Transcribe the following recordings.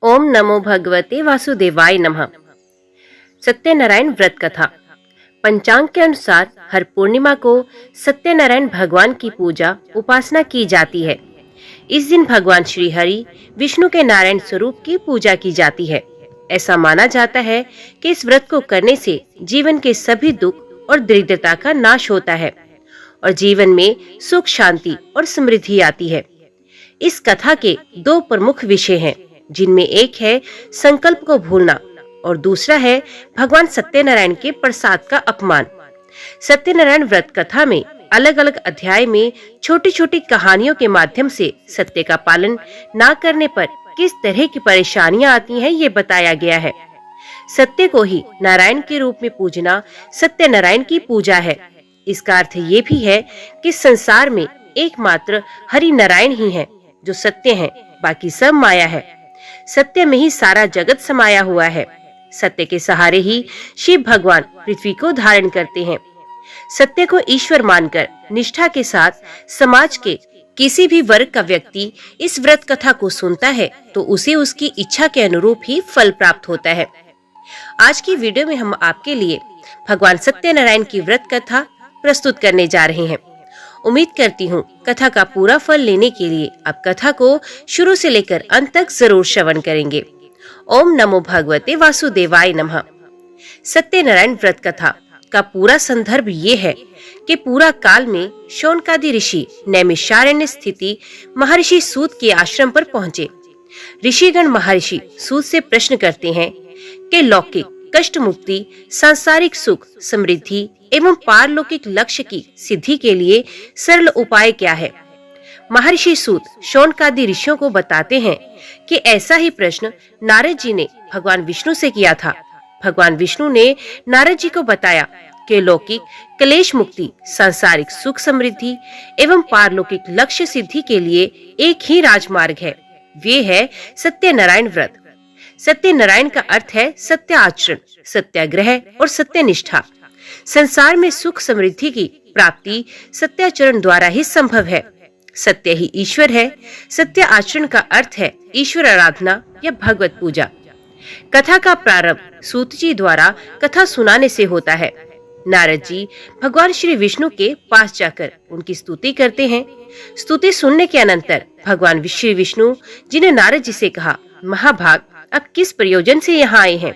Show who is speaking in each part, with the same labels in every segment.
Speaker 1: ओम नमो भगवते वासुदेवाय नमः। सत्यनारायण व्रत कथा। पंचांग के अनुसार हर पूर्णिमा को सत्यनारायण भगवान की पूजा उपासना की जाती है। इस दिन भगवान श्री हरि विष्णु के नारायण स्वरूप की पूजा की जाती है। ऐसा माना जाता है कि इस व्रत को करने से जीवन के सभी दुख और दरिद्रता का नाश होता है और जीवन में सुख, शांति और समृद्धि आती है। इस कथा के दो प्रमुख विषय हैं, जिनमें एक है संकल्प को भूलना और दूसरा है भगवान सत्यनारायण के प्रसाद का अपमान। सत्यनारायण व्रत कथा में अलग अलग अध्याय में छोटी छोटी कहानियों के माध्यम से सत्य का पालन न करने पर किस तरह की परेशानियां आती हैं, ये बताया गया है। सत्य को ही नारायण के रूप में पूजना सत्यनारायण की पूजा है। इसका अर्थ ये भी है कि संसार में एकमात्र हरि नारायण ही है जो सत्य है, बाकी सब माया है। सत्य में ही सारा जगत समाया हुआ है। सत्य के सहारे ही शिव भगवान पृथ्वी को धारण करते हैं। सत्य को ईश्वर मानकर निष्ठा के साथ समाज के किसी भी वर्ग का व्यक्ति इस व्रत कथा को सुनता है तो उसे उसकी इच्छा के अनुरूप ही फल प्राप्त होता है। आज की वीडियो में हम आपके लिए भगवान सत्यनारायण की व्रत कथा प्रस्तुत करने जा रहे हैं। उम्मीद करती हूँ कथा का पूरा फल लेने के लिए आप कथा को शुरू से लेकर अंत तक जरूर श्रवण करेंगे। ओम नमो भगवते वासुदेवाय नमः। सत्यनारायण व्रत कथा का पूरा संदर्भ ये है कि पूरा काल में शौनकादि ऋषि नैमिषारण्य स्थिति महर्षि सूत के आश्रम पर पहुँचे। ऋषिगण महर्षि सूत से प्रश्न करते हैं कि लौकिक कष्ट मुक्ति, सांसारिक सुख, समृद्धि एवं पारलौकिक लक्ष्य की सिद्धि के लिए सरल उपाय क्या है। महर्षि सूत शौनकादि ऋषियों को बताते हैं कि ऐसा ही प्रश्न नारद जी ने भगवान विष्णु से किया था। भगवान विष्णु ने नारद जी को बताया कि लौकिक क्लेश मुक्ति, सांसारिक सुख समृद्धि एवं पारलौकिक लक्ष्य सिद्धि के लिए एक ही राजमार्ग है, वे है सत्यनारायण व्रत। सत्यनारायण का अर्थ है सत्य आचरण, सत्याग्रह और सत्यनिष्ठा। संसार में सुख समृद्धि की प्राप्ति सत्याचरण द्वारा ही संभव है। सत्य ही ईश्वर है। सत्य आचरण का अर्थ है ईश्वर आराधना या भगवत पूजा। कथा का प्रारंभ सूत जी द्वारा कथा सुनाने से होता है। नारद जी भगवान श्री विष्णु के पास जाकर उनकी स्तुति करते हैं। स्तुति सुनने के अनंतर भगवान श्री विष्णु जी ने नारद जी से कहा, महाभाग, आप किस प्रयोजन से यहाँ आए हैं?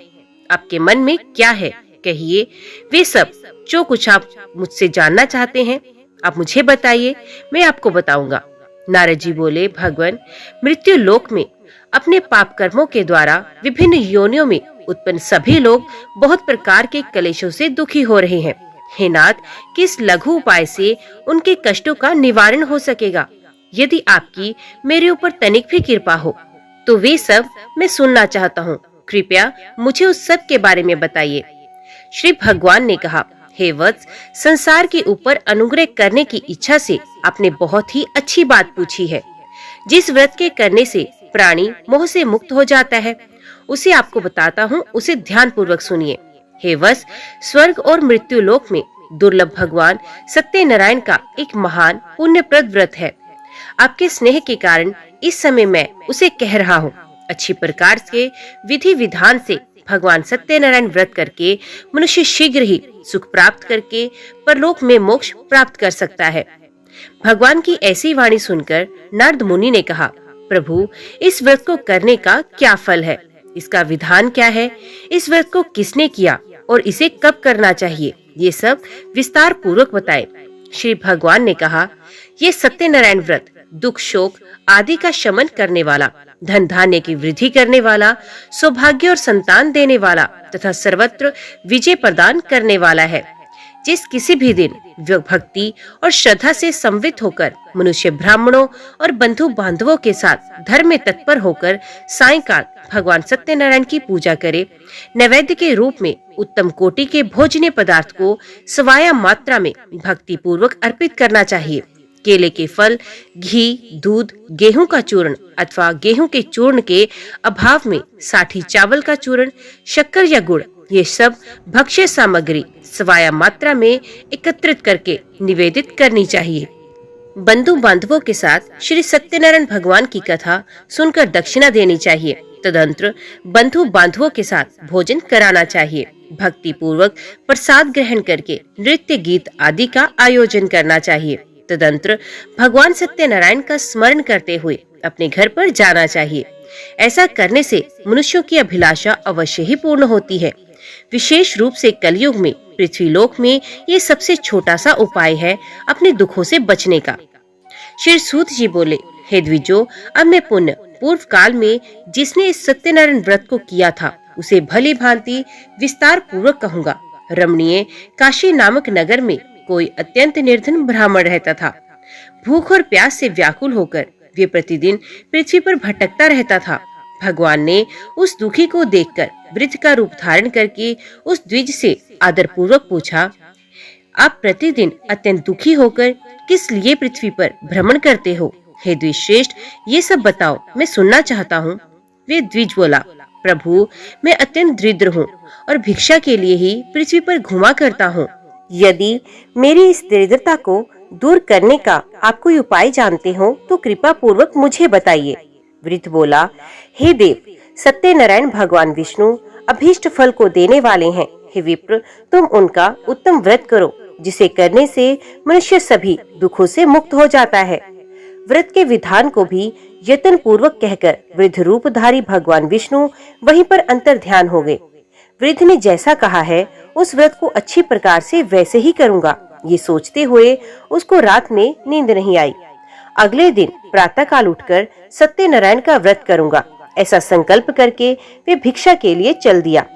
Speaker 1: आपके मन में क्या है? कहिए, वे सब जो कुछ आप मुझसे जानना चाहते हैं आप मुझे बताइए, मैं आपको बताऊंगा। नारद जी बोले, भगवान, मृत्यु लोक में अपने पाप कर्मों के द्वारा विभिन्न योनियों में उत्पन्न सभी लोग बहुत प्रकार के कलेशों से दुखी हो रहे हैं। हे नाथ, किस लघु उपाय से उनके कष्टों का निवारण हो सकेगा? यदि आपकी मेरे ऊपर तनिक भी कृपा हो तो वे सब मैं सुनना चाहता हूँ। कृपया मुझे उस सब के बारे में बताइए। श्री भगवान ने कहा, हे वत्स, संसार के ऊपर अनुग्रह करने की इच्छा से आपने बहुत ही अच्छी बात पूछी है। जिस व्रत के करने से प्राणी मोह से मुक्त हो जाता है उसे आपको बताता हूँ, उसे ध्यान पूर्वक सुनिए। हे वत्स, स्वर्ग और मृत्यु लोक में दुर्लभ भगवान सत्यनारायण का एक महान पुण्यप्रद व्रत है। आपके स्नेह के कारण इस समय मैं उसे कह रहा हूँ। अच्छी प्रकार के विधि विधान से भगवान सत्यनारायण व्रत करके मनुष्य शीघ्र ही सुख प्राप्त करके परलोक में मोक्ष प्राप्त कर सकता है। भगवान की ऐसी वाणी सुनकर नारद मुनि ने कहा, प्रभु, इस व्रत को करने का क्या फल है? इसका विधान क्या है? इस व्रत को किसने किया और इसे कब करना चाहिए? ये सब विस्तार पूर्वक बताए। श्री भगवान ने कहा, ये सत्यनारायण व्रत दुख शोक आदि का शमन करने वाला, धन धान्य की वृद्धि करने वाला, सौभाग्य और संतान देने वाला तथा सर्वत्र विजय प्रदान करने वाला है। जिस किसी भी दिन भक्ति और श्रद्धा से संवित होकर मनुष्य ब्राह्मणों और बंधु बांधवों के साथ धर्म में तत्पर होकर सायंकाल भगवान सत्यनारायण की पूजा करे, नैवेद्य के रूप में उत्तम कोटि के भोजनीय पदार्थ को सवाया मात्रा में भक्ति पूर्वक अर्पित करना चाहिए। केले के फल, घी, दूध, गेहूं का चूर्ण अथवा गेहूं के चूर्ण के अभाव में साठी चावल का चूर्ण, शक्कर या गुड़, ये सब भक्ष्य सामग्री सवाया मात्रा में एकत्रित करके निवेदित करनी चाहिए। बंधु बांधवों के साथ श्री सत्यनारायण भगवान की कथा सुनकर दक्षिणा देनी चाहिए। तदंतर बंधु बांधवों के साथ भोजन कराना चाहिए। भक्ति पूर्वक प्रसाद ग्रहण करके नृत्य गीत आदि का आयोजन करना चाहिए। तदंतर भगवान सत्यनारायण का स्मरण करते हुए अपने घर पर जाना चाहिए। ऐसा करने से मनुष्यों की अभिलाषा अवश्य ही पूर्ण होती है। विशेष रूप से कलयुग में पृथ्वीलोक में ये सबसे छोटा सा उपाय है अपने दुखों से बचने का। श्री सूत जी बोले, हे द्विजो, अब मैं पुण्य पूर्व काल में जिसने इस सत्यनारायण व्रत को किया था उसे भली भांति विस्तार पूर्वक कहूंगा। रमणीय काशी नामक नगर में कोई अत्यंत निर्धन ब्राह्मण रहता था। भूख और प्यास से व्याकुल होकर वे प्रतिदिन पृथ्वी पर भटकता रहता था। भगवान ने उस दुखी को देखकर वृद्ध का रूप धारण करके उस द्विज से आदर पूर्वक पूछा, आप प्रतिदिन अत्यंत दुखी होकर किस लिए पृथ्वी पर भ्रमण करते हो? हे द्विज श्रेष्ठ, ये सब बताओ, मैं सुनना चाहता हूँ। वे द्विज बोला, प्रभु, मैं अत्यंत दरिद्र हूँ और भिक्षा के लिए ही पृथ्वी पर घुमा करता हूँ। यदि मेरी इस दरिद्रता को दूर करने का आप कोई उपाय जानते हो तो कृपा पूर्वक मुझे बताइए। वृद्ध बोला, हे देव, सत्यनारायण भगवान विष्णु अभीष्ट फल को देने वाले हैं। हे विप्र, तुम उनका उत्तम व्रत करो, जिसे करने से मनुष्य सभी दुखों से मुक्त हो जाता है। व्रत के विधान को भी यत्न पूर्वक कहकर वृद्ध रूपधारी भगवान विष्णु वहीं पर अंतर ध्यान हो गए। वृद्ध ने जैसा कहा है उस व्रत को अच्छी प्रकार से वैसे ही करूंगा, ये सोचते हुए उसको रात में नींद नहीं आई। अगले दिन प्रातः काल उठकर सत्यनारायण का व्रत करूंगा, ऐसा संकल्प करके वे भिक्षा के लिए चल दिया।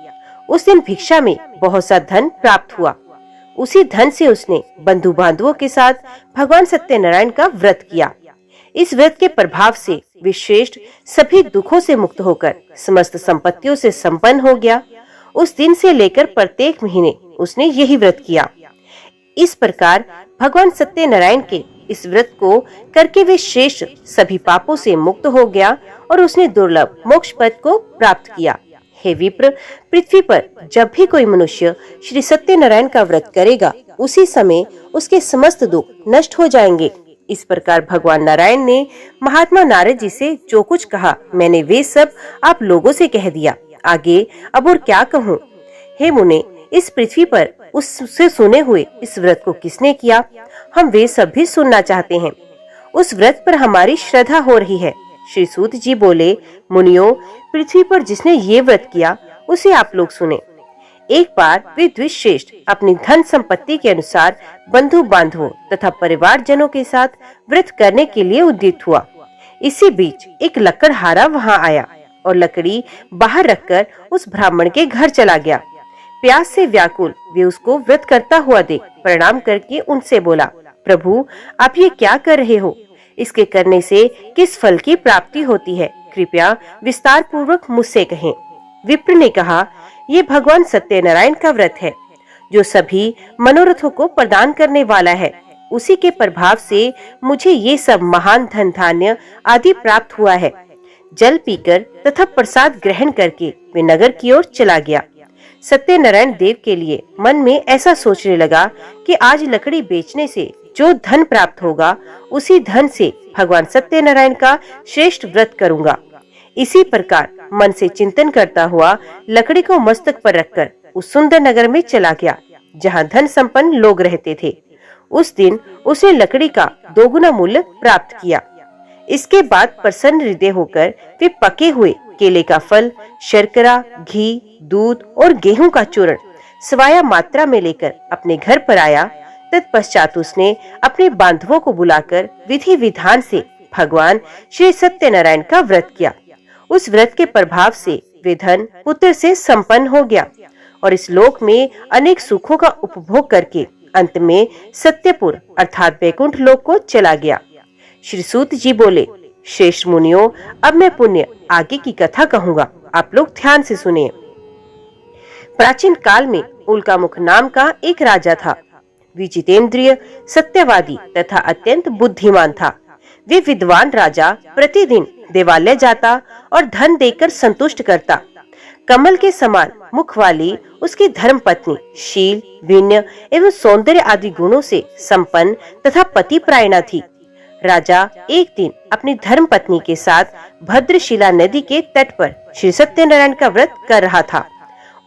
Speaker 1: उस दिन भिक्षा में बहुत सा धन प्राप्त हुआ। उसी धन से उसने बंधु बांधवों के साथ भगवान सत्यनारायण का व्रत किया। इस व्रत के प्रभाव से वे श्रेष्ठ सभी दुखों से मुक्त होकर समस्त संपत्तियों से संपन्न हो गया। उस दिन से लेकर प्रत्येक महीने उसने यही व्रत किया। इस प्रकार भगवान सत्यनारायण के इस व्रत को करके वे श्रेष्ठ सभी पापों से मुक्त हो गया और उसने दुर्लभ मोक्ष पद को प्राप्त किया। हे विप्र, पृथ्वी पर जब भी कोई मनुष्य श्री सत्यनारायण का व्रत करेगा उसी समय उसके समस्त दुख नष्ट हो जाएंगे। इस प्रकार भगवान नारायण ने महात्मा नारद जी से जो कुछ कहा मैंने वे सब आप लोगों से कह दिया। आगे अब और क्या कहूँ? हे मुने, इस पृथ्वी पर उससे सुने हुए इस व्रत को किसने किया, हम वे सब भी सुनना चाहते हैं। उस व्रत पर हमारी श्रद्धा हो रही है। श्री सूत जी बोले, मुनियों, पृथ्वी पर जिसने ये व्रत किया उसे आप लोग सुने। एक बार वे द्विश्रेष्ठ अपनी धन संपत्ति के अनुसार बंधु बांधवों तथा परिवार जनों के साथ व्रत करने के लिए उद्युक्त हुआ। इसी बीच एक लकड़हारा वहां आया और लकड़ी बाहर रखकर उस ब्राह्मण के घर चला गया। प्यास से व्याकुल वे उसको व्रत करता हुआ देख प्रणाम करके उनसे बोला, प्रभु, आप ये क्या कर रहे हो? इसके करने से किस फल की प्राप्ति होती है? कृपया विस्तार पूर्वक मुझसे कहें। विप्र ने कहा, ये भगवान सत्यनारायण का व्रत है जो सभी मनोरथों को प्रदान करने वाला है। उसी के प्रभाव से मुझे ये सब महान धन धान्य आदि प्राप्त हुआ है। जल पीकर तथा प्रसाद ग्रहण करके वे नगर की ओर चला गया। सत्यनारायण देव के लिए मन में ऐसा सोचने लगा कि आज लकड़ी बेचने से जो धन प्राप्त होगा उसी धन से भगवान सत्यनारायण का श्रेष्ठ व्रत करूंगा। इसी प्रकार मन से चिंतन करता हुआ लकड़ी को मस्तक पर रखकर उस सुंदर नगर में चला गया जहाँ धन संपन्न लोग रहते थे। उस दिन उसने लकड़ी का दोगुना मूल्य प्राप्त किया। इसके बाद प्रसन्न हृदय होकर वे पके हुए केले का फल, शर्करा, घी, दूध और गेहूं का चूर्ण सवाया मात्रा में लेकर अपने घर पर आया। तत्पश्चात उसने अपने बांधवों को बुलाकर विधि विधान से भगवान श्री सत्यनारायण का व्रत किया। उस व्रत के प्रभाव से वे धन पुत्र से संपन्न हो गया और इस लोक में अनेक सुखों का उपभोग करके अंत में सत्यपुर अर्थात वैकुंठ लोक को चला गया। श्री सूत जी बोले, श्रेष्ठ मुनियों, अब मैं पुण्य आगे की कथा कहूँगा, आप लोग ध्यान से सुनिए। प्राचीन काल में उल्कामुख नाम का एक राजा था। विजितेंद्रिय, सत्यवादी तथा अत्यंत बुद्धिमान था। वे विद्वान राजा प्रतिदिन देवालय जाता और धन देकर संतुष्ट करता। कमल के समान मुख वाली उसकी धर्मपत्नी शील, विनय एवं सौंदर्य आदि गुणों से संपन्न तथा पतिप्रायणा थी। राजा एक दिन अपनी धर्म पत्नी के साथ भद्रशिला नदी के तट पर श्री सत्यनारायण का व्रत कर रहा था।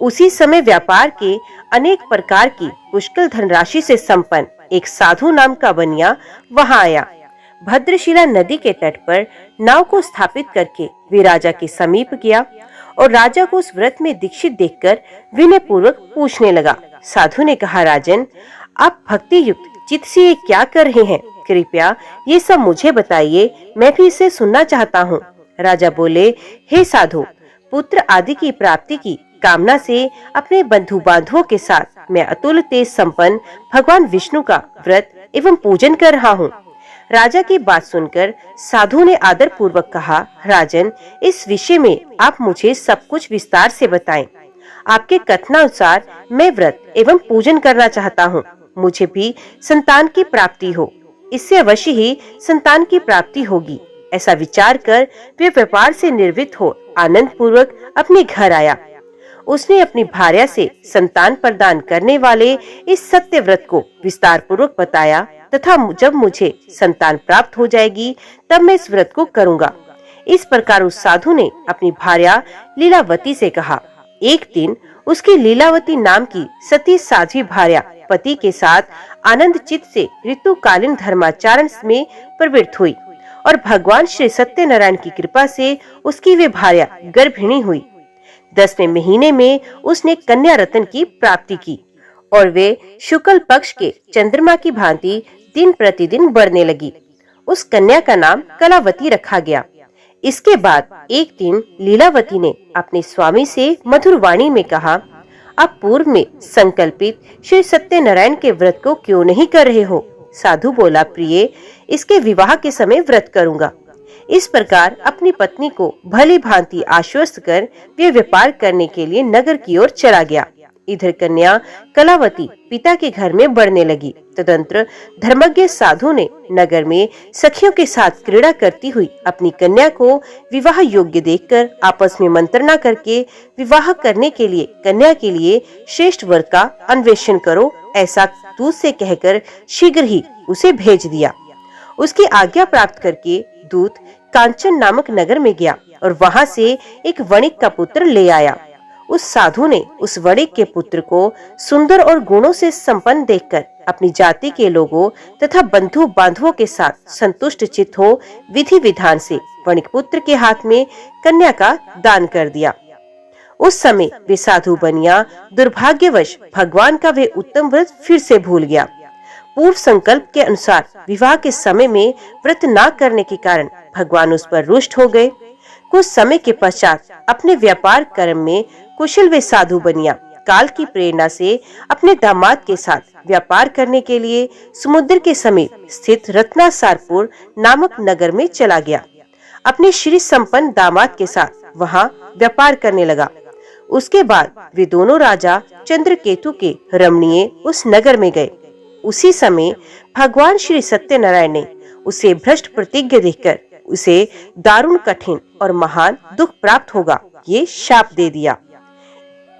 Speaker 1: उसी समय व्यापार के अनेक प्रकार की पुष्कल धनराशि से संपन्न एक साधु नाम का बनिया वहां आया। भद्रशिला नदी के तट पर नाव को स्थापित करके वे राजा के समीप गया और राजा को उस व्रत में दीक्षित देखकर विनय पूर्वक पूछने लगा। साधु ने कहा, राजन, आप भक्ति युक्त चित्त से ये क्या कर रहे हैं? कृपया ये सब मुझे बताइए, मैं भी इसे सुनना चाहता हूँ। राजा बोले, हे साधु, पुत्र आदि की प्राप्ति की कामना से अपने बंधु बांधवों के साथ मैं अतुल तेज संपन्न भगवान विष्णु का व्रत एवं पूजन कर रहा हूँ। राजा की बात सुनकर साधु ने आदर पूर्वक कहा, राजन, इस विषय में आप मुझे सब कुछ विस्तार से बताएं। आपके कथनानुसार मैं व्रत एवं पूजन करना चाहता हूँ। मुझे भी संतान की प्राप्ति हो, इससे अवश्य ही संतान की प्राप्ति होगी। ऐसा विचार कर वे व्यापार से निर्वृत्त हो आनंद पूर्वक अपने घर आया। उसने अपनी भार्या से संतान प्रदान करने वाले इस सत्य व्रत को विस्तार पूर्वक बताया तथा जब मुझे संतान प्राप्त हो जाएगी तब मैं इस व्रत को करूंगा। इस प्रकार उस साधु ने अपनी भार्या लीलावती से कहा। एक दिन उसकी लीलावती नाम की सती साध्वी भार्या पति के साथ आनंद चित्त से ऋतुकालीन धर्माचरण में प्रवृत्त हुई और भगवान श्री सत्यनारायण की कृपा से उसकी वे भार्या गर्भिणी हुई। 10वें महीने में उसने कन्या रत्न की प्राप्ति की और वे शुक्ल पक्ष के चंद्रमा की भांति दिन प्रतिदिन बढ़ने लगी। उस कन्या का नाम कलावती रखा गया। इसके बाद एक दिन लीलावती ने अपने स्वामी से मधुर वाणी में कहा, आप पूर्व में संकल्पित श्री सत्यनारायण के व्रत को क्यों नहीं कर रहे हो? साधु बोला, प्रिय, इसके विवाह के समय व्रत करूंगा। इस प्रकार अपनी पत्नी को भली भांति आश्वस्त कर वे व्यापार करने के लिए नगर की ओर चला गया। इधर कन्या कलावती पिता के घर में बढ़ने लगी। तदंतर धर्मज्ञ साधु ने नगर में सखियों के साथ क्रीड़ा करती हुई अपनी कन्या को विवाह योग्य देखकर आपस में मंत्रणा करके विवाह करने के लिए कन्या के लिए श्रेष्ठ वर का अन्वेषण करो, ऐसा दूत से कहकर शीघ्र ही उसे भेज दिया। उसकी आज्ञा प्राप्त करके दूत कांचन नामक नगर में गया और वहां से एक वणिक का पुत्र ले आया। उस साधु ने उस वणिक के पुत्र को सुंदर और गुणों से संपन्न देखकर अपनी जाति के लोगों तथा बंधु बांधवों के साथ संतुष्ट चित्त हो विधि विधान से वणिक पुत्र के हाथ में कन्या का दान कर दिया। उस समय वे साधु बनिया दुर्भाग्यवश भगवान का वे उत्तम व्रत फिर से भूल गया। पूर्व संकल्प के अनुसार विवाह के समय में व्रत न करने के कारण भगवान उस पर रुष्ट हो गए। कुछ समय के पश्चात अपने व्यापार कर्म में कुशल वे साधु बनिया काल की प्रेरणा से अपने दामाद के साथ व्यापार करने के लिए समुद्र के समीप स्थित रत्नासारपुर नामक नगर में चला गया। अपने श्री संपन्न दामाद के साथ वहां व्यापार करने लगा। उसके बाद वे दोनों राजा चंद्रकेतु के रमणीय उस नगर में गए। उसी समय भगवान श्री सत्यनारायण ने उसे भ्रष्ट प्रतिज्ञा देखकर उसे दारुण कठिन और महान दुख प्राप्त होगा ये शाप दे दिया।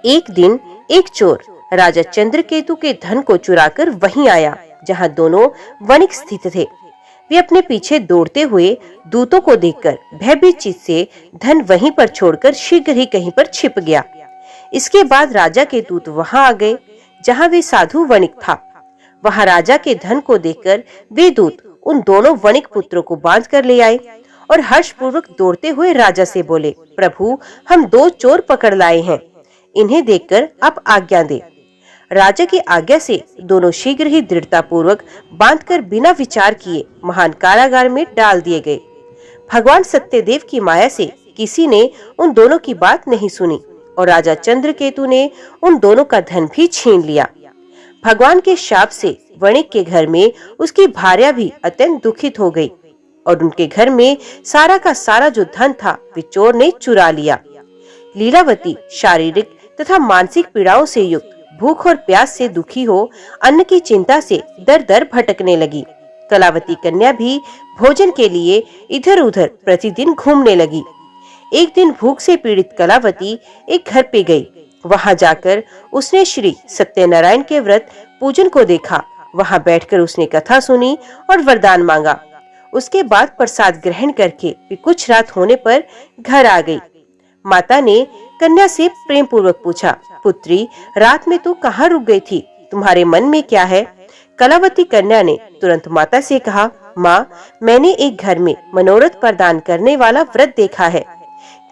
Speaker 1: एक दिन एक चोर राजा चंद्रकेतु के धन को चुराकर वहीं आया जहां दोनों वणिक स्थित थे। वे अपने पीछे दौड़ते हुए दूतों को देखकर भयभीत चित्त से धन वहीं पर छोड़कर शीघ्र ही कहीं पर छिप गया। इसके बाद राजा के दूत वहां आ गए जहां वे साधु वणिक था। वहां राजा के धन को देखकर वे दूत उन दोनों वणिक पुत्रों को बांध कर ले आए और हर्षपूर्वक दौड़ते हुए राजा से बोले, प्रभु, हम 2 चोर पकड़ लाए हैं, इन्हें देखकर आप आज्ञा दें। राजा की आज्ञा से दोनों शीघ्र ही दृढ़ता पूर्वक बांधकर बिना विचार किए महान कारागार में डाल दिए गए। भगवान सत्यदेव की माया से किसी ने उन दोनों की बात नहीं सुनी और राजा चंद्रकेतु ने उन दोनों का धन भी छीन लिया। भगवान के शाप से वणिक के घर में उसकी भार्या भी अत्यंत दुखित हो गई और उनके घर में सारा का सारा जो धन था वे चोर ने चुरा लिया। लीलावती शारीरिक तथा मानसिक पीड़ाओं से युक्त भूख और प्यास से दुखी हो अन्न की चिंता से दर दर भटकने लगी। कलावती कन्या भी भोजन के लिए इधर उधर प्रतिदिन घूमने लगी। एक दिन भूख से पीड़ित कलावती एक घर पे गई। वहां जाकर उसने श्री सत्यनारायण के व्रत पूजन को देखा। वहां बैठकर उसने कथा सुनी और वरदान मांगा। उसके बाद प्रसाद ग्रहण करके वे कुछ रात होने पर घर आ गई। माता ने कन्या से प्रेम पूर्वक पूछा, पुत्री, रात में तू कहाँ रुक गई थी? तुम्हारे मन में क्या है? कलावती कन्या ने तुरंत माता से कहा, माँ, मैंने एक घर में मनोरथ प्रदान करने वाला व्रत देखा है।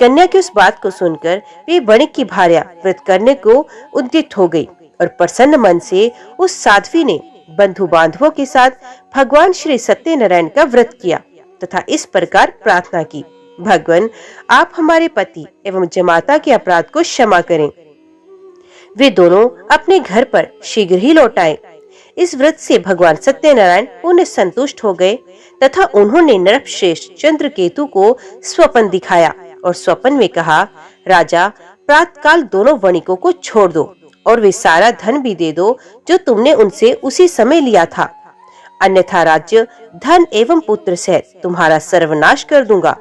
Speaker 1: कन्या की उस बात को सुनकर वे वणिक की भार्या व्रत करने को उद्यत हो गई और प्रसन्न मन से उस साध्वी ने बंधु बांधवों के साथ भगवान श्री सत्यनारायण का व्रत किया तथा इस प्रकार प्रार्थना की, भगवान, आप हमारे पति एवं जमाता के अपराध को क्षमा करें। वे दोनों अपने घर पर शीघ्र ही लौट आए। इस व्रत से भगवान सत्यनारायण पुण्य संतुष्ट हो गए तथा उन्होंने नरपश्रेष्ठ चंद्रकेतु को स्वप्न दिखाया और स्वप्न में कहा, राजा, प्रातःकाल दोनों वणिकों को छोड़ दो और वे सारा धन भी दे दो जो तुमने उनसे उसी समय लिया था, अन्यथा राज्य, धन एवं पुत्र सहित तुम्हारा सर्वनाश कर दूंगा।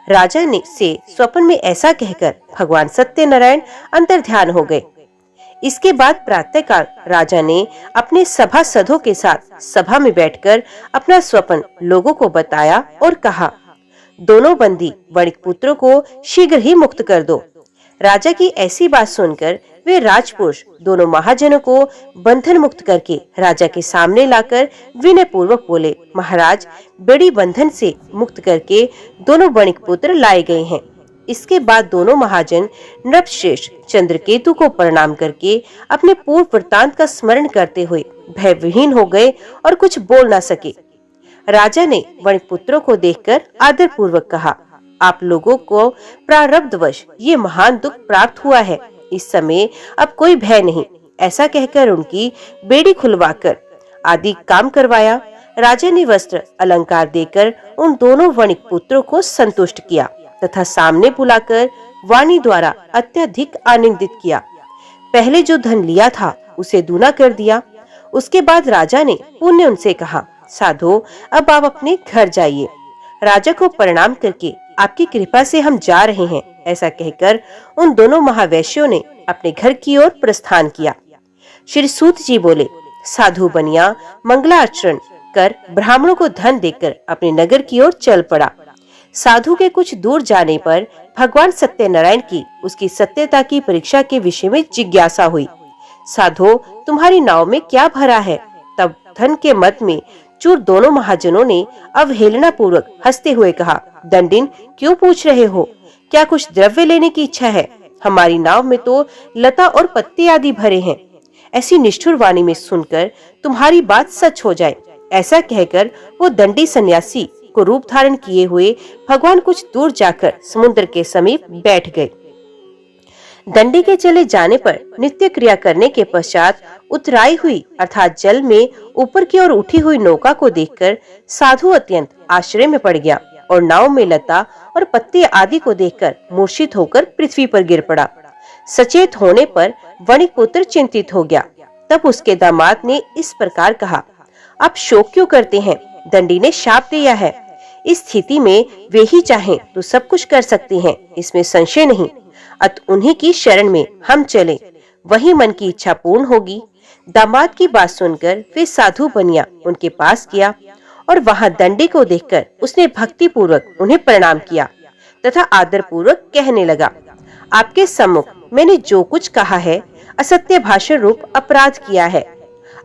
Speaker 1: राजा ने से स्वप्न में ऐसा कहकर भगवान सत्यनारायण अंतर्ध्यान हो गए। इसके बाद प्रातःकाल राजा ने अपने सभासदों के साथ सभा में बैठकर अपना स्वप्न लोगों को बताया और कहा, दोनों बंदी वणिक पुत्रों को शीघ्र ही मुक्त कर दो। राजा की ऐसी बात सुनकर वे राजपुरुष दोनों महाजनों को बंधन मुक्त करके राजा के सामने लाकर विनय पूर्वक बोले, महाराज, बड़ी बंधन से मुक्त करके दोनों वणिक पुत्र लाए गए हैं। इसके बाद दोनों महाजन नृपश्रेष्ठ चंद्रकेतु को प्रणाम करके अपने पूर्व वृत्तांत का स्मरण करते हुए भयविहीन हो गए और कुछ बोल न सके। राजा ने वणिक पुत्रों को देखकर आदर पूर्वक कहा, आप लोगों को प्रारब्धवश ये महान दुख प्राप्त हुआ है, इस समय अब कोई भय नहीं। ऐसा कहकर उनकी बेड़ी खुलवाकर आदि काम करवाया। राजा ने वस्त्र अलंकार देकर उन दोनों वणिक पुत्रों को संतुष्ट किया तथा सामने बुलाकर वाणी द्वारा अत्यधिक आनंदित किया। पहले जो धन लिया था उसे दूना कर दिया। उसके बाद राजा ने पुण्य उनसे कहा, साधो, अब आप अपने घर जाइए। राजा को प्रणाम करके आपकी कृपा से हम जा रहे हैं, ऐसा कहकर उन दोनों महावैश्यों ने अपने घर की ओर प्रस्थान किया। श्री सूत जी बोले, साधु बनिया मंगलाचरण कर ब्राह्मणों को धन देकर अपने नगर की ओर चल पड़ा। साधु के कुछ दूर जाने पर भगवान सत्यनारायण की उसकी सत्यता की परीक्षा के विषय में जिज्ञासा हुई। साधो, तुम्हारी नाव में क्या भरा है? तब धन के मद में चूर दोनों महाजनों ने अवहेलना पूर्वक हंसते हुए कहा, दंडिन, क्यों पूछ रहे हो? क्या कुछ द्रव्य लेने की इच्छा है? हमारी नाव में तो लता और पत्ते आदि भरे हैं। ऐसी निष्ठुर वाणी में सुनकर तुम्हारी बात सच हो जाए, ऐसा कहकर वो दंडी सन्यासी को रूप धारण किए हुए भगवान कुछ दूर जाकर समुद्र के समीप बैठ गए। दंडी के चले जाने पर नित्य क्रिया करने के पश्चात उतराई हुई अर्थात जल में ऊपर की ओर उठी हुई नौका को देखकर साधु अत्यंत आश्चर्य में पड़ गया और नाव में लता और पत्ते आदि को देखकर मूर्छित होकर पृथ्वी पर गिर पड़ा। सचेत होने पर वणिक पुत्र चिंतित हो गया। तब उसके दामाद ने इस प्रकार कहा, आप शोक क्यों करते हैं? दंडी ने शाप दिया है। इस स्थिति में वे ही चाहें तो सब कुछ कर सकते हैं, इसमें संशय नहीं। अत उन्हीं की शरण में हम चलें, वही मन की इच्छा पूर्ण होगी। दामाद की बात सुनकर वे साधु बनिया उनके पास गया और वहां दंडी को देखकर उसने भक्ति पूर्वक उन्हें प्रणाम किया तथा आदर पूर्वक कहने लगा, आपके सम्मुख मैंने जो कुछ कहा है असत्य भाषण रूप अपराध किया है,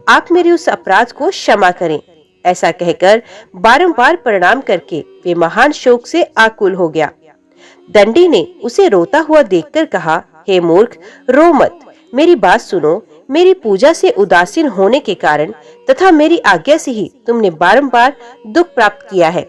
Speaker 1: आप मेरे उस अपराध को क्षमा करें। ऐसा कहकर बारंबार प्रणाम करके वे महान शोक से आकुल हो गया। दंडी ने उसे रोता हुआ देखकर कहा, हे मूर्ख, रो मत, मेरी बात सुनो। मेरी पूजा से उदासीन होने के कारण तथा मेरी आज्ञा से ही तुमने बारंबार दुख प्राप्त किया है।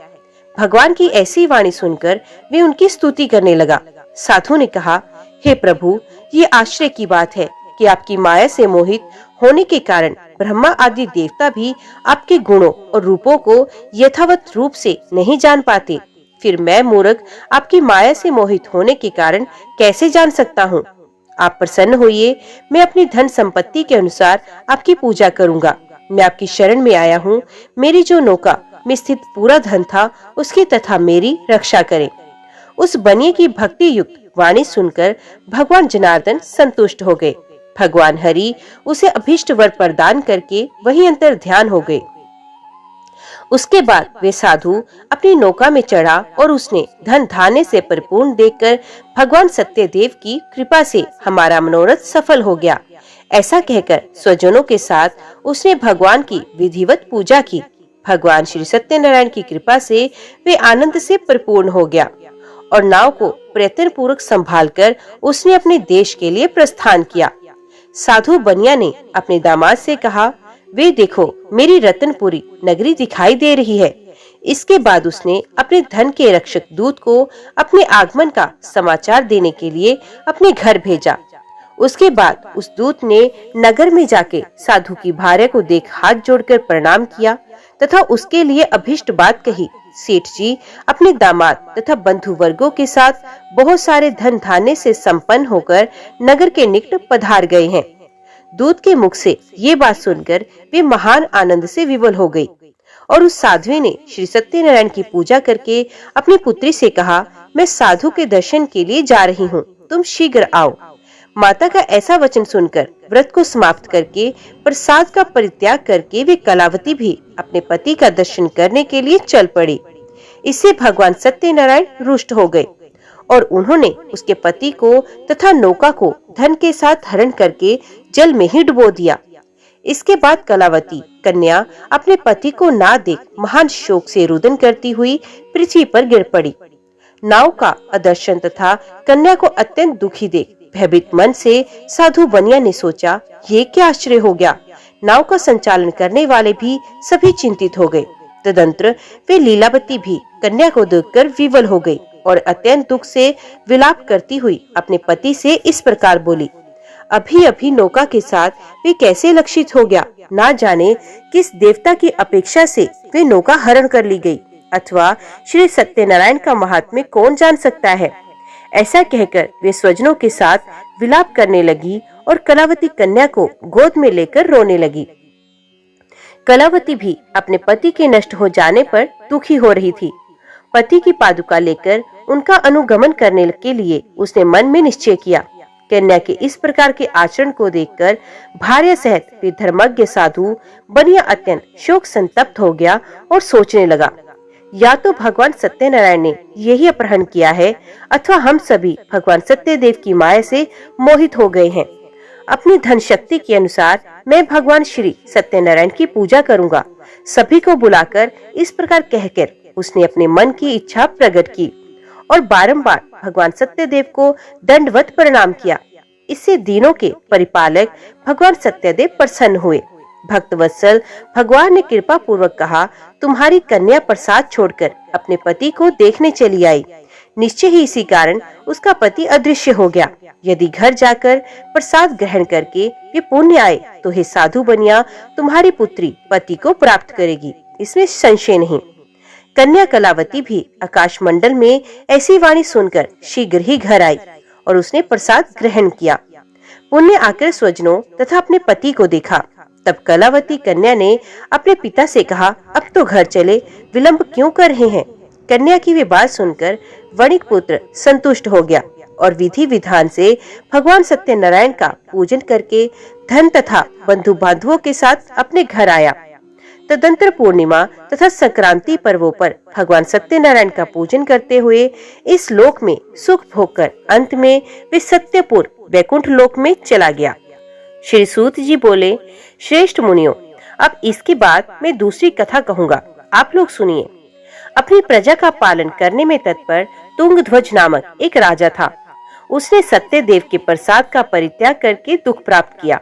Speaker 1: भगवान की ऐसी वाणी सुनकर वे उनकी स्तुति करने लगा। साधु ने कहा, हे प्रभु, ये आश्चर्य की बात है कि आपकी माया से मोहित होने के कारण ब्रह्मा आदि देवता भी आपके गुणों और रूपों को यथावत रूप से नहीं जान पाते। फिर मैं मूर्ख आपकी माया से मोहित होने के कारण कैसे जान सकता हूँ? आप प्रसन्न होइए, मैं अपनी धन संपत्ति के अनुसार आपकी पूजा करूंगा। मैं आपकी शरण में आया हूँ। मेरी जो नौका में स्थित पूरा धन था उसकी तथा मेरी रक्षा करें। उस बनिए की भक्ति युक्त वाणी सुनकर भगवान जनार्दन संतुष्ट हो गए। भगवान हरि उसे अभीष्ट वर प्रदान करके वही अंतर ध्यान हो गए। उसके बाद वे साधु अपनी नौका में चढ़ा और उसने धन धान्य से परिपूर्ण देखकर भगवान सत्यदेव की कृपा से हमारा मनोरथ सफल हो गया, ऐसा कहकर स्वजनों के साथ उसने भगवान की विधिवत पूजा की। भगवान श्री सत्यनारायण की कृपा से वे आनंद से परिपूर्ण हो गया और नाव को प्रयत्न पूर्वक संभालकर उसने अपने देश के लिए प्रस्थान किया। साधु बनिया ने अपने दामाद से कहा, वे देखो मेरी रतनपुरी नगरी दिखाई दे रही है। इसके बाद उसने अपने धन के रक्षक दूत को अपने आगमन का समाचार देने के लिए अपने घर भेजा। उसके बाद उस दूत ने नगर में जाके साधु की भार्या को देख हाथ जोड़कर प्रणाम किया तथा उसके लिए अभिष्ट बात कही। सेठ जी अपने दामाद तथा बंधु वर्गों के साथ बहुत सारे धन धान्य से संपन्न होकर नगर के निकट पधार गए हैं। दूत के मुख से ये बात सुनकर वे महान आनंद से विवल हो गई और उस साध्वी ने श्री सत्यनारायण की पूजा करके अपनी पुत्री से कहा, मैं साधु के दर्शन के लिए जा रही हूँ, तुम शीघ्र आओ। माता का ऐसा वचन सुनकर व्रत को समाप्त करके प्रसाद का परित्याग करके वे कलावती भी अपने पति का दर्शन करने के लिए चल पड़ी। इससे भगवान सत्यनारायण रुष्ट हो गए और उन्होंने उसके पति को तथा नौका को धन के साथ हरण करके जल में ही डुबो दिया। इसके बाद कलावती कन्या अपने पति को ना देख महान शोक से रुदन करती हुई पृथ्वी पर गिर पड़ी। नाव का अदर्शन तथा कन्या को अत्यंत दुखी देख भयभीत मन से साधु बनिया ने सोचा, ये क्या आश्चर्य हो गया। नाव का संचालन करने वाले भी सभी चिंतित हो गए। तदंतर वे लीलावती भी कन्या को देखकर विवल हो गई और अत्यंत दुख से विलाप करती हुई अपने पति से इस प्रकार बोली, अभी अभी नौका के साथ वे कैसे लक्षित हो गया, ना जाने किस देवता की अपेक्षा से वे नौका हरण कर ली गई, अथवा श्री सत्यनारायण का महात्म्य कौन जान सकता है। ऐसा कहकर वे स्वजनों के साथ विलाप करने लगी और कलावती कन्या को गोद में लेकर रोने लगी। कलावती भी अपने पति के नष्ट हो जाने पर दुखी हो रही थी। पति की पादुका लेकर उनका अनुगमन करने के लिए उसने मन में निश्चय किया। कन्या के इस प्रकार के आचरण को देखकर भार्या सहित वे धर्मज्ञ साधु बनिया अत्यंत शोक संतप्त हो गया और सोचने लगा, या तो भगवान सत्यनारायण ने यही अपहरण किया है अथवा हम सभी भगवान सत्यदेव की माया से मोहित हो गए हैं। अपनी धन शक्ति के अनुसार मैं भगवान श्री सत्यनारायण की पूजा करूंगा। सभी को बुलाकर इस प्रकार कहकर उसने अपने मन की इच्छा प्रकट की और बारंबार भगवान सत्यदेव को दंडवत प्रणाम किया। इससे दीनों के परिपालक भगवान सत्यदेव प्रसन्न हुए। भक्त वत्सल भगवान ने कृपा पूर्वक कहा, तुम्हारी कन्या प्रसाद छोड़कर अपने पति को देखने चली आई। निश्चय ही इसी कारण उसका पति अदृश्य हो गया। यदि घर जाकर प्रसाद ग्रहण करके ये पुण्य आए तो हे साधु बनिया, तुम्हारी पुत्री पति को प्राप्त करेगी, इसमें संशय नहीं। कन्या कलावती भी आकाश मंडल में ऐसी वाणी सुनकर शीघ्र ही घर आई और उसने प्रसाद ग्रहण किया। पुण्य आकर स्वजनों तथा अपने पति को देखा। तब कलावती कन्या ने अपने पिता से कहा, अब तो घर चले, विलंब क्यों कर रहे हैं। कन्या की वे बात सुनकर वणिक पुत्र संतुष्ट हो गया और विधि विधान से भगवान सत्यनारायण का पूजन करके धन तथा बंधु बांधवों के साथ अपने घर आया। तदंतर पूर्णिमा तथा संक्रांति पर्वों पर भगवान सत्यनारायण का पूजन करते हुए इस लोक में सुख भोग कर अंत में वे सत्यपुर वैकुंठ लोक में चला गया। श्री सूत जी बोले, श्रेष्ठ मुनियों, अब इसके बाद मैं दूसरी कथा कहूँगा, आप लोग सुनिए। अपनी प्रजा का पालन करने में तत्पर तुंगध्वज नामक एक राजा था। उसने सत्यदेव के प्रसाद का परित्याग करके दुख प्राप्त किया।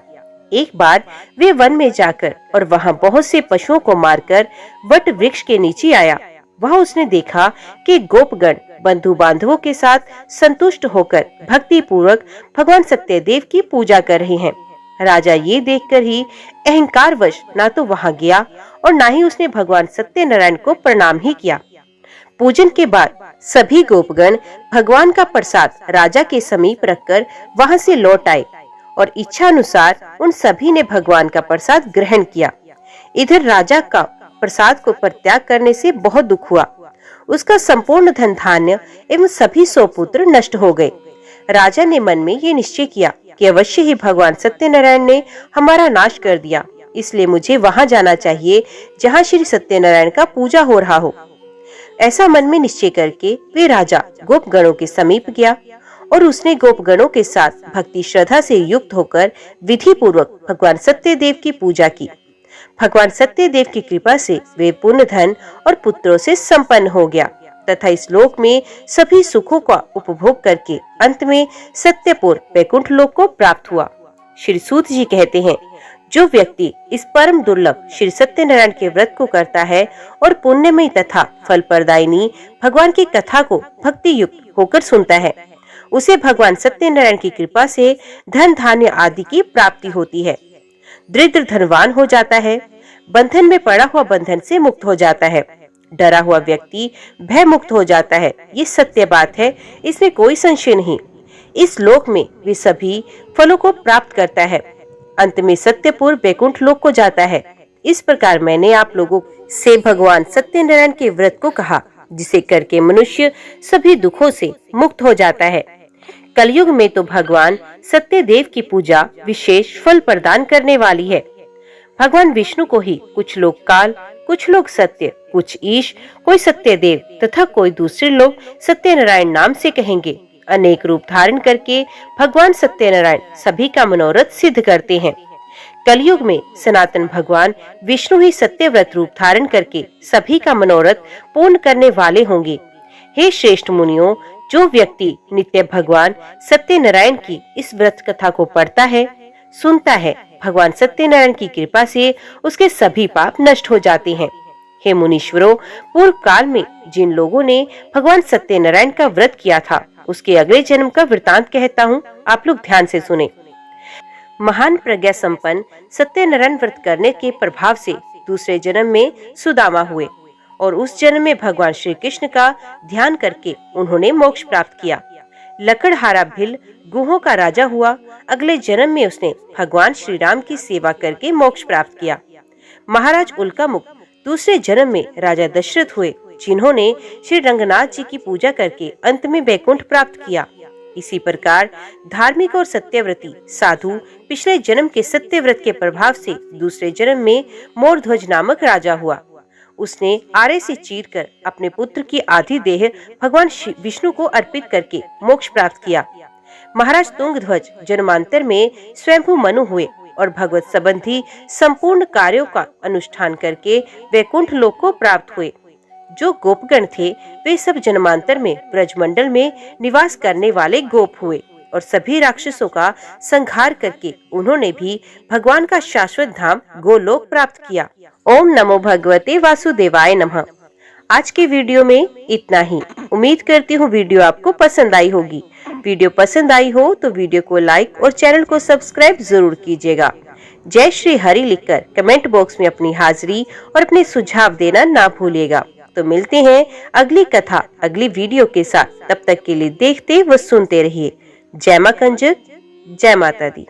Speaker 1: एक बार वे वन में जाकर और वहां बहुत से पशुओं को मारकर वट वृक्ष के नीचे आया। वहां उसने देखा कि गोपगण बंधु बांधवों के साथ संतुष्ट होकर भक्ति पूर्वक भगवान सत्यदेव की पूजा कर रहे हैं। राजा ये देखकर ही अहंकारवश ना तो वहां गया और ना ही उसने भगवान सत्यनारायण को प्रणाम ही किया। पूजन के बाद सभी गोपगण भगवान का प्रसाद राजा के समीप रखकर वहां से लौट आए और इच्छा अनुसार उन सभी ने भगवान का प्रसाद ग्रहण किया। इधर राजा का प्रसाद को परित्याग करने से बहुत दुख हुआ। उसका संपूर्ण धन धान्य एवं सभी 100 पुत्र नष्ट हो गए। राजा ने मन में ये निश्चय किया कि अवश्य ही भगवान सत्यनारायण ने हमारा नाश कर दिया इसलिए मुझे वहां जाना चाहिए जहां श्री सत्यनारायण का पूजा हो रहा हो। ऐसा मन में निश्चय करके वे राजा गोपगणों के समीप गया और उसने गोपगणों के साथ भक्ति श्रद्धा से युक्त होकर विधि पूर्वक भगवान सत्यदेव की पूजा की। भगवान सत्यदेव की कृपा से वे पुण्य धन और पुत्रों से संपन्न हो गया तथा इस लोक में सभी सुखों का उपभोग करके अंत में सत्यपुर वैकुंठ लोक को प्राप्त हुआ। श्री सूत जी कहते हैं, जो व्यक्ति इस परम दुर्लभ श्री सत्यनारायण के व्रत को करता है और पुण्यमय तथा फल प्रदायिनी भगवान की कथा को भक्ति युक्त होकर सुनता है, उसे भगवान सत्यनारायण की कृपा से धन धान्य आदि की प्राप्ति होती है। दरिद्र धनवान हो जाता है, बंधन में पड़ा हुआ बंधन से मुक्त हो जाता है, डरा हुआ व्यक्ति भय मुक्त हो जाता है। ये सत्य बात है, इसमें कोई संशय नहीं। इस लोक में वे सभी फलों को प्राप्त करता है, अंत में सत्यपुर वैकुंठ लोक को जाता है। इस प्रकार मैंने आप लोगों से भगवान सत्यनारायण के व्रत को कहा, जिसे करके मनुष्य सभी दुखों से मुक्त हो जाता है। कलयुग में तो भगवान सत्यदेव की पूजा विशेष फल प्रदान करने वाली है। भगवान विष्णु को ही कुछ लोग काल, कुछ लोग सत्य, कुछ ईश, कोई सत्यदेव तथा कोई दूसरे लोग सत्यनारायण नाम से कहेंगे। अनेक रूप धारण करके भगवान सत्यनारायण सभी का मनोरथ सिद्ध करते हैं। कलयुग में सनातन भगवान विष्णु ही सत्यव्रत रूप धारण करके सभी का मनोरथ पूर्ण करने वाले होंगे। हे श्रेष्ठ मुनियों, जो व्यक्ति नित्य भगवान सत्यनारायण की इस व्रत कथा को पढ़ता है, सुनता है, भगवान सत्यनारायण की कृपा से उसके सभी पाप नष्ट हो जाते हैं। हे मुनीश्वरों, पूर्व काल में जिन लोगों ने भगवान सत्यनारायण का व्रत किया था, उसके अगले जन्म का वृतांत कहता हूँ, आप लोग ध्यान से सुने। महान प्रज्ञा संपन्न सत्यनारायण व्रत करने के प्रभाव से दूसरे जन्म में सुदामा हुए और उस जन्म में भगवान श्री कृष्ण का ध्यान करके उन्होंने मोक्ष प्राप्त किया। लकड़हारा भिल गुहों का राजा हुआ। अगले जन्म में उसने भगवान श्री राम की सेवा करके मोक्ष प्राप्त किया। महाराज उल्कामुख दूसरे जन्म में राजा दशरथ हुए, जिन्होंने श्री रंगनाथ जी की पूजा करके अंत में वैकुंठ प्राप्त किया। इसी प्रकार धार्मिक और सत्यव्रती साधु पिछले जन्म के सत्यव्रत के प्रभाव से दूसरे जन्म में मोरध्वज नामक राजा हुआ। उसने आरे से चीरकर अपने पुत्र की आधी देह भगवान विष्णु को अर्पित करके मोक्ष प्राप्त किया। महाराज तुंगध्वज जन्मांतर में स्वयंभू मनु हुए और भगवत संबंधी संपूर्ण कार्यों का अनुष्ठान करके वैकुंठ लोक को प्राप्त हुए। जो गोपगण थे, वे सब जन्मांतर में ब्रजमंडल में निवास करने वाले गोप हुए और सभी राक्षसों का संहार करके उन्होंने भी भगवान का शाश्वत धाम गोलोक प्राप्त किया। ओम नमो भगवते वासुदेवाय नमः। आज के वीडियो में इतना ही। उम्मीद करती हूँ वीडियो आपको पसंद आई होगी। वीडियो पसंद आई हो तो वीडियो को लाइक और चैनल को सब्सक्राइब जरूर कीजिएगा। जय श्री हरि लिखकर कमेंट बॉक्स में अपनी हाजिरी और अपने सुझाव देना ना भूलिएगा। तो मिलते हैं अगली कथा अगली वीडियो के साथ। तब तक के लिए देखते व सुनते रहिए। जय मां कंजक, जय माता दी।